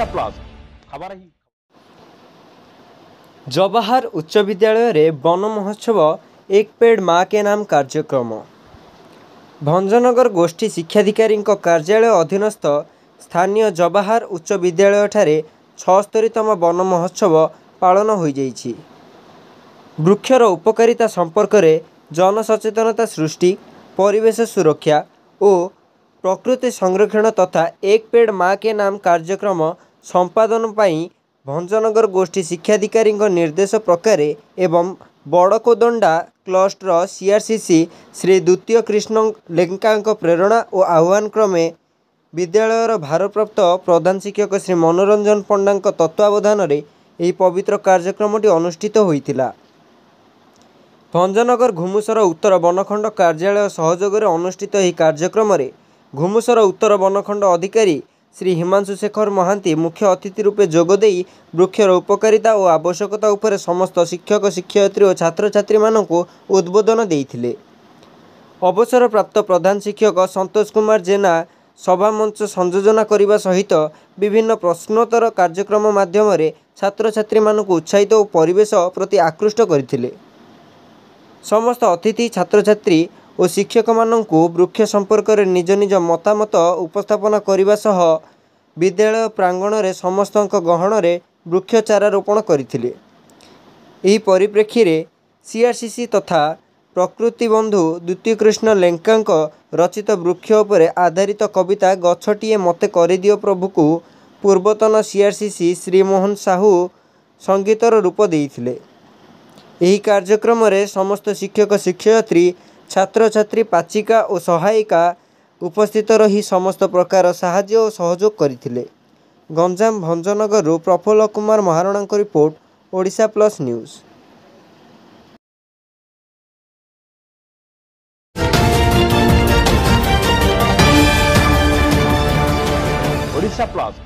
Plus खबर ही जवाहर उच्च विद्यालय रे वन महोत्सव एक पेड़ माँ के नाम कार्यक्रम। भंजनगर गोष्ठी शिक्षाधिकारी कार्यालय अधीनस्थ स्थानीय जवाहर उच्च विद्यालय ठारे 76तम वन महोत्सव पालन हो जाइछि। वृक्षर उपकारिता संपर्क में जनसचेतनता सृष्टि, परिवेश सुरक्षा और प्रकृति संरक्षण तथा एक पेड़ माँ के नाम कार्यक्रम संपादन पाई भंजनगर गोष्ठी शिक्षाधिकारी निर्देश प्रकार एवं बड़कोदंडा क्लस्टर सीआरसीसी श्री द्वितीय कृष्ण लेंका प्रेरणा और आह्वान क्रमे विद्यालयर भारप्राप्त प्रधान शिक्षक श्री मनोरंजन पंडा तत्वावधान में यह पवित्र कार्यक्रमटी अनुष्ठित होइतिला। भंजनगर घुमुसर उत्तर बनखंड कार्यालय सहयोग में अनुष्ठित यह कार्यक्रम में घुमुसर उत्तर बनखंड अधिकारी श्री हिमांशु शेखर महांती मुख्य अतिथि रूपे जोगदेई वृक्षर उपकारिता और आवश्यकता उपर समस्त शिक्षक शिक्षयित्री और छात्र छात्री मानक उद्बोधन देइथिले। अवसर प्राप्त प्रधान शिक्षक संतोष कुमार जेना सभा मंच संयोजना करने सहित विभिन्न प्रश्नोत्तर कार्यक्रम माध्यम छात्र छात्री मानक उत्साहित और परिवेश प्रति आकृष्ट करथिले। समस्त अतिथि छात्र छात्री और शिक्षक मानक वृक्ष संपर्क में निज निज मतामत उपस्थापन करने सह विद्यालय प्रांगण में समस्त गहन में वृक्ष चारा रोपण करथिले। एही परिप्रेक्षी रे सीआरसीसी तथा प्रकृति बंधु द्वितीय कृष्ण लेंका रचित वृक्ष उपर आधारित कविता गछटिए मते करदियो प्रभु को पूर्वतन सीआरसीसी श्रीमोहन साहू संगीतर रूप देइथिले। एही कार्यक्रम में समस्त शिक्षक शिक्षयित्री छात्र छात्री पाचिका और सहायिका उपस्थित रही समस्त प्रकार साहाय्य और सहयोग करथिले। Ganjam Bhanjanagar Prafulla Kumar Maharana report Odisha plus news. Odisha plus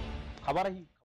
खबर ही।